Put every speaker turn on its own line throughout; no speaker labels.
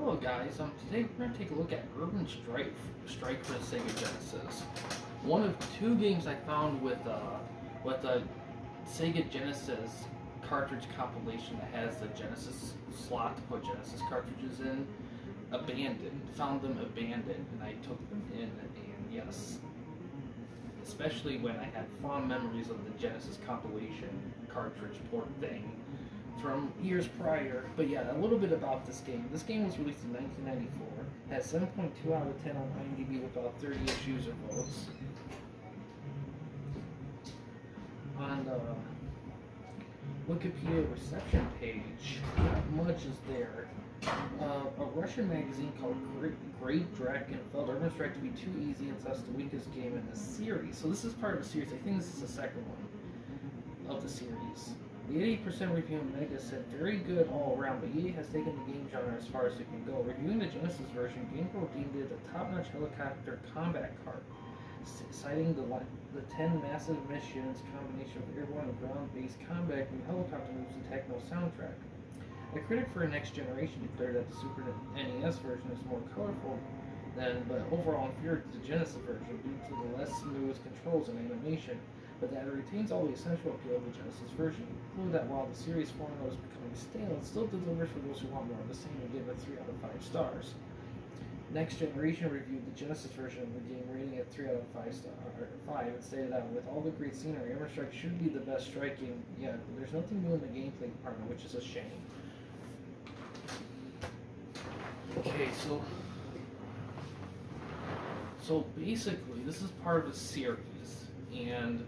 Hello guys, today we're going to take a look at Urban Strike for the Sega Genesis. One of two games I found with a Sega Genesis cartridge compilation that has the Genesis slot to put Genesis cartridges in. Found them abandoned, and I took them in, and yes, especially when I had fond memories of the Genesis compilation cartridge port thing from years prior. But yeah, a little bit about this game. This game was released in 1994. Has 7.2 out of 10 on IMDb with about 30 issues or votes. On the Wikipedia reception page, not much is there. A Russian magazine called Great Dragon felt Urban Strike to be too easy and thus the weakest game in the series. So this is part of a series. I think this is the second one of the series. The 80% review in Mega said very good all around, but EA has taken the game genre as far as it can go. Reviewing the Genesis version, GamePro deemed it a top-notch helicopter combat cart, citing the 10 massive missions, combination of airborne and ground-based combat, new helicopter moves, and techno soundtrack. A critic for Next Generation declared that the Super NES version is more colorful but overall inferior to the Genesis version due to the less smooth controls and animation, but that it retains all the essential appeal of the Genesis version. Include that while the series formula is becoming stale, it still delivers for those who want more of the same and give it 3 out of 5 stars. Next Generation reviewed the Genesis version of the game, rating it 3 out of 5 and stated that with all the great scenery, Urban Strike should be the best striking yet, but there's nothing new in the gameplay department, which is a shame. Okay, so basically, this is part of a series, and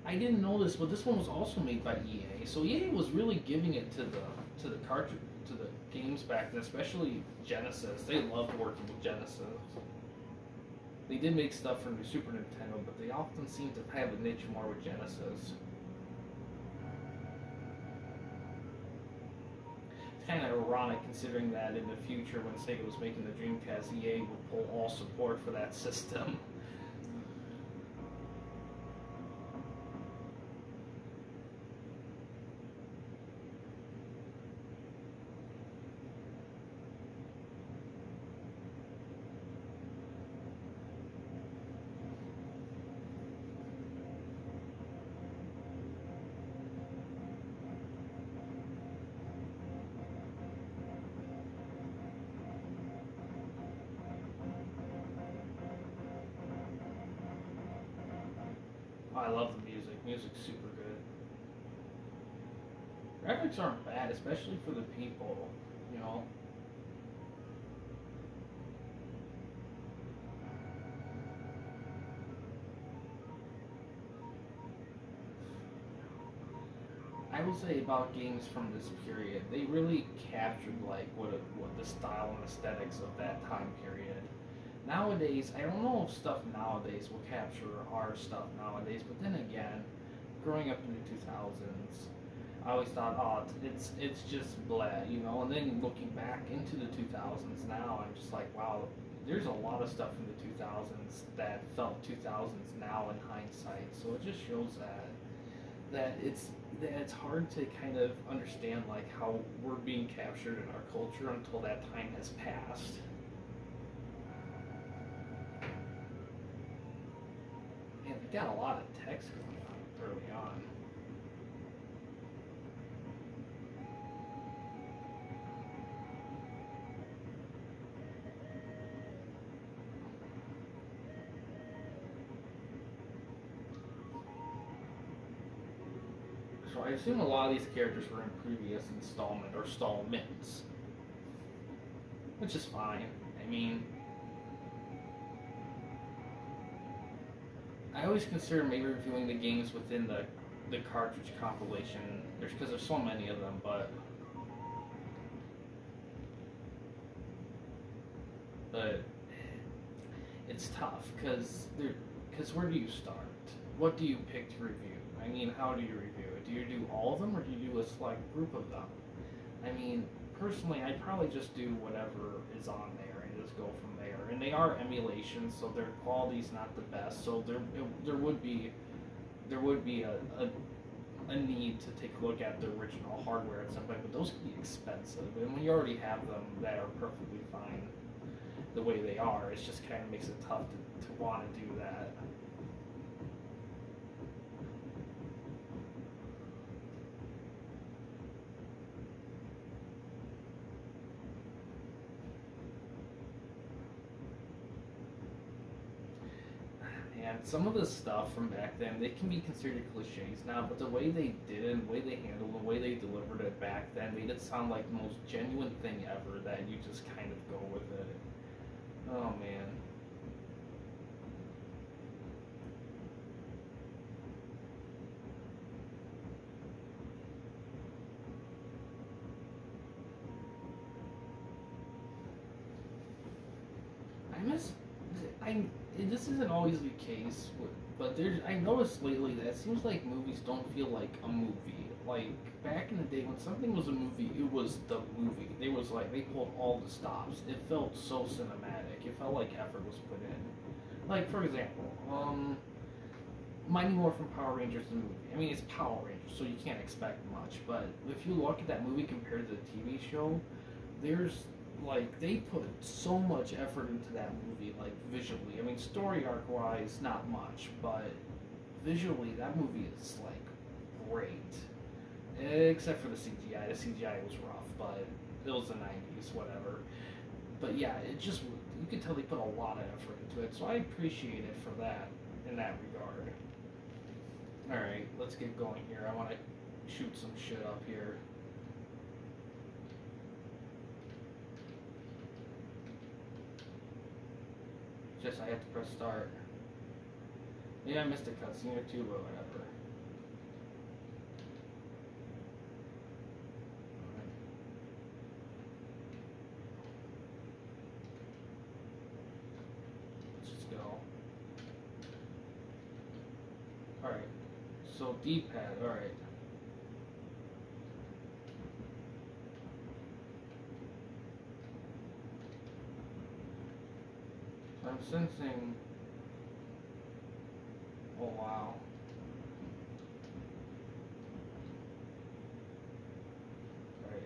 I didn't know this, but this one was also made by EA. So EA was really giving it to the cartridge, to the games back then, especially Genesis. They loved working with Genesis. They did make stuff for the Super Nintendo, but they often seemed to have a niche more with Genesis. Kind of ironic considering that in the future when Sega was making the Dreamcast, EA would pull all support for that system. I love the music. Music's super good. Graphics aren't bad, especially for the people, you know. I will say about games from this period, they really captured like what the style and aesthetics of that time period. Nowadays, I don't know if stuff nowadays will capture our stuff nowadays, but then again, growing up in the 2000s, I always thought, oh, it's just blah, you know, and then looking back into the 2000s now, I'm just like, wow, there's a lot of stuff in the 2000s that felt 2000s now in hindsight, so it just shows that it's hard to kind of understand like how we're being captured in our culture until that time has passed. Got a lot of text going on early on. So I assume a lot of these characters were in previous installment or installments, which is fine. I mean, I always consider maybe reviewing the games within the cartridge compilation, because there's so many of them, but it's tough, because where do you start? What do you pick to review? I mean, how do you review it? Do you do all of them, or do you do a select group of them? I mean, personally, I'd probably just do whatever is on there and just go from there. And they are emulations, so their quality's not the best. So there would be a a need to take a look at the original hardware at some point, but those can be expensive. And when you already have them that are perfectly fine the way they are, it just kind of makes it tough to want to do that. And some of the stuff from back then, they can be considered cliches now, but the way they did it, the way they handled it, the way they delivered it back then made it sound like the most genuine thing ever that you just kind of go with it. Oh man. This isn't always the case, but I noticed lately that it seems like movies don't feel like a movie. Like, back in the day, when something was a movie, it was the movie. They pulled all the stops. It felt so cinematic. It felt like effort was put in. Like, for example, Mighty Morphin Power Rangers the movie. I mean, it's Power Rangers, so you can't expect much, but if you look at that movie compared to the TV show, they put so much effort into that movie, like, visually. I mean, story arc-wise, not much, but visually, that movie is, like, great. Except for the CGI. The CGI was rough, but it was the 90s, whatever. But yeah, you could tell they put a lot of effort into it, so I appreciate it for that, in that regard. Alright, let's get going here. I want to shoot some shit up here. Just I have to press start. Yeah, I missed a cutscene or two, but whatever. Alright. Let's just go. Alright. So D-pad, alright. I'm sensing. Oh wow. Right.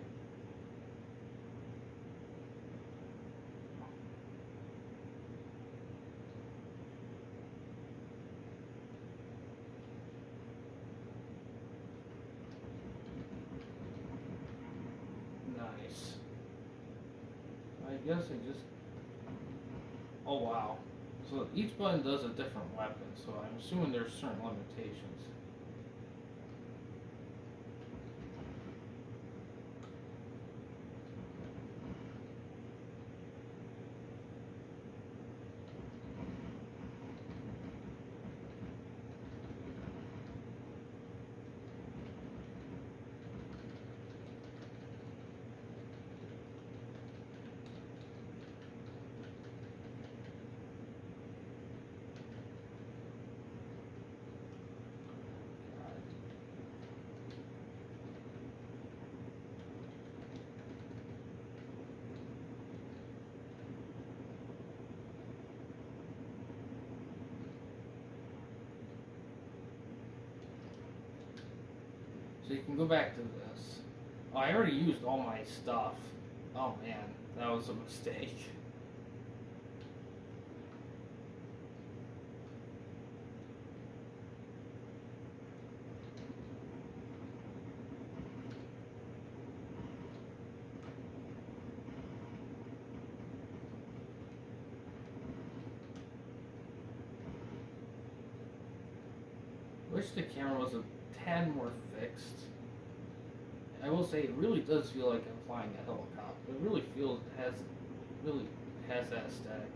Nice. I guess I just. Oh wow. So each button does a different weapon, so I'm assuming there's certain limitations. So you can go back to this. Oh, I already used all my stuff. Oh man, that was a mistake. Wish the camera was a tad more fixed. I will say it really does feel like I'm flying a helicopter. It really has that aesthetic.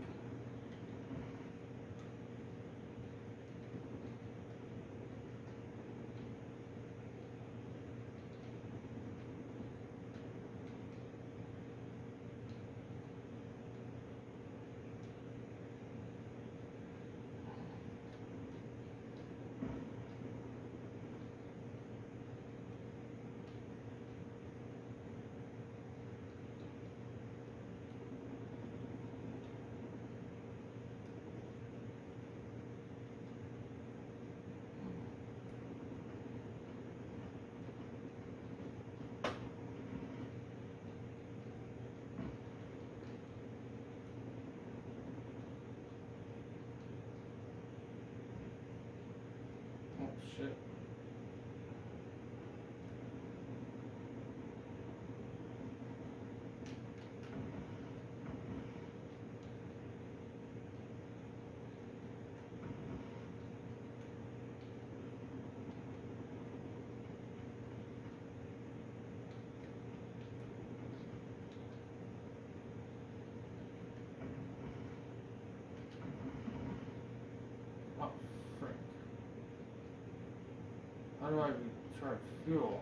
How do I recharge fuel?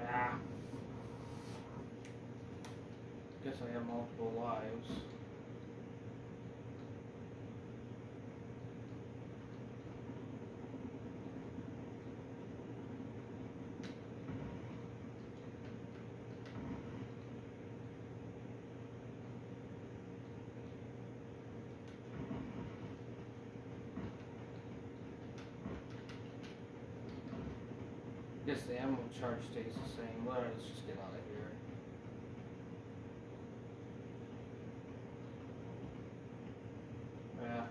Ah. Guess I have multiple lives. Guess the ammo charge stays the same. Well, let's just get out of here. Yeah.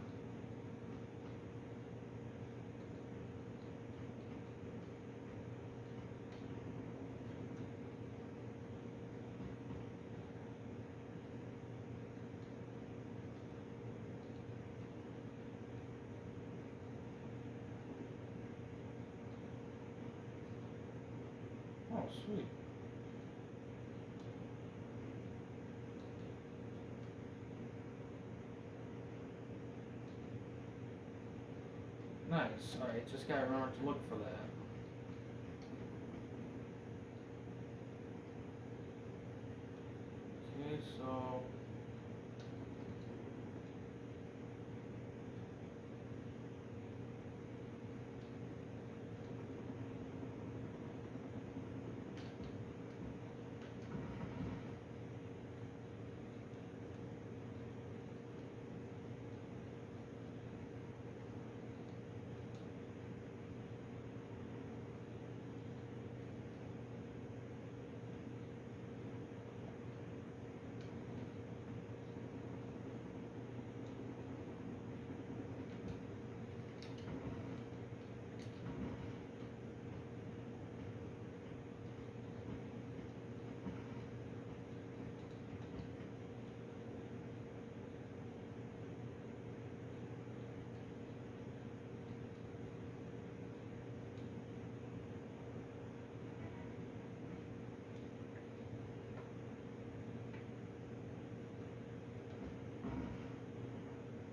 Oh, sweet. Nice. Alright, just gotta remember to look for that. Okay, so...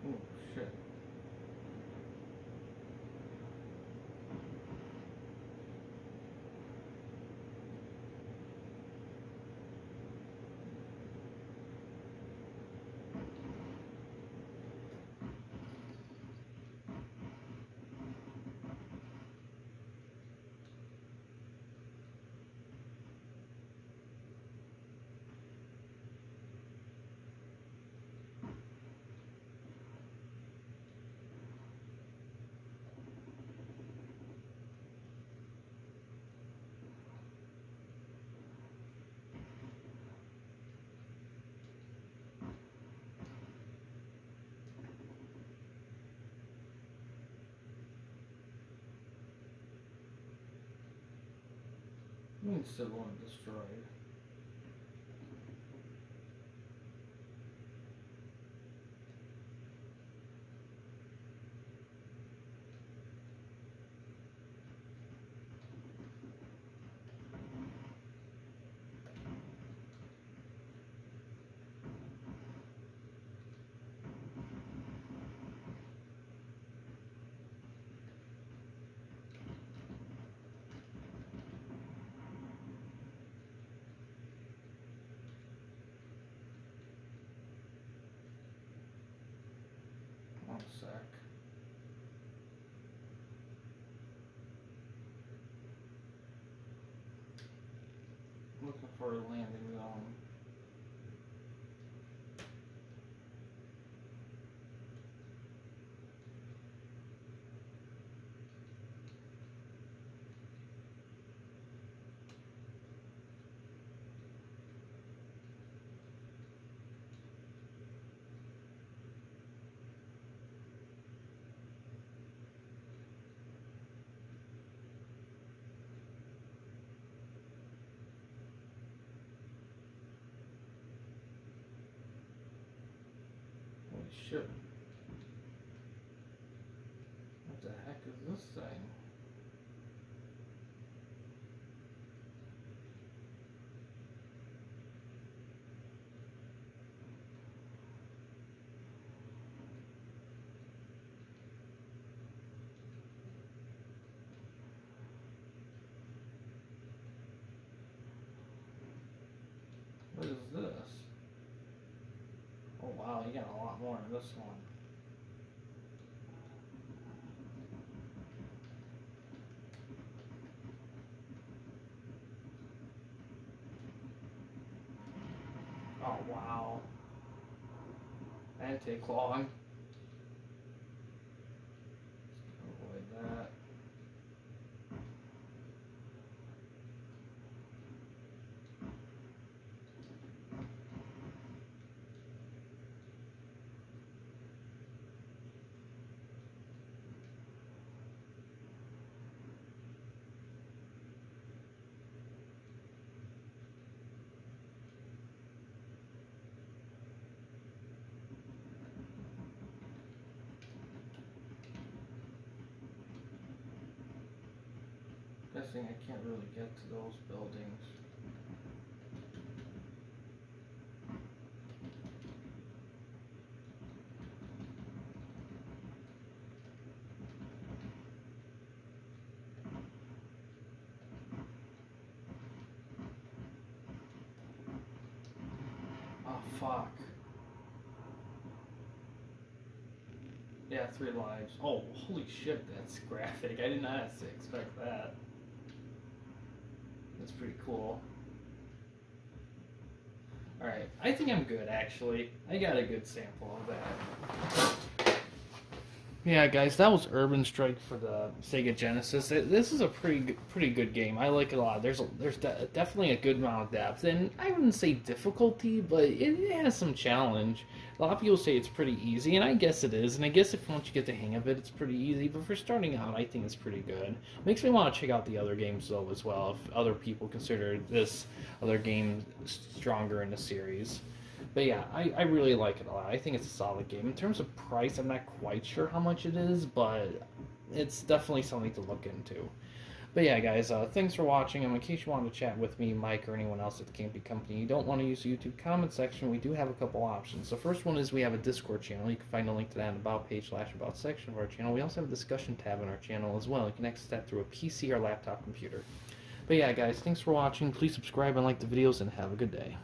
Oh, shit. Still want destroyed. One sec. Looking for a landing zone. Holy shit. What the heck is this thing? What is this? Oh wow, you got a lot more in this one. Oh wow. That didn't take long. Avoid that. Guessing I can't really get to those buildings. Oh fuck. Yeah, 3 lives. Oh, holy shit, that's graphic. I did not expect that. That's pretty cool. Alright, I think I'm good actually. I got a good sample of that. Yeah, guys, that was Urban Strike for the Sega Genesis. This is a pretty good game. I like it a lot. There's definitely a good amount of depth, and I wouldn't say difficulty, but it has some challenge. A lot of people say it's pretty easy, and I guess it is. And I guess if once you get the hang of it, it's pretty easy. But for starting out, I think it's pretty good. Makes me want to check out the other games though as well, if other people consider this other game stronger in the series. But yeah, I really like it a lot. I think it's a solid game. In terms of price, I'm not quite sure how much it is, but it's definitely something to look into. But yeah, guys, thanks for watching. And in case you want to chat with me, Mike, or anyone else at the Campy Company, you don't want to use the YouTube comment section, we do have a couple options. The first one is we have a Discord channel. You can find a link to that in the About page / About section of our channel. We also have a discussion tab on our channel as well. You can access that through a PC or laptop computer. But yeah, guys, thanks for watching. Please subscribe and like the videos, and have a good day.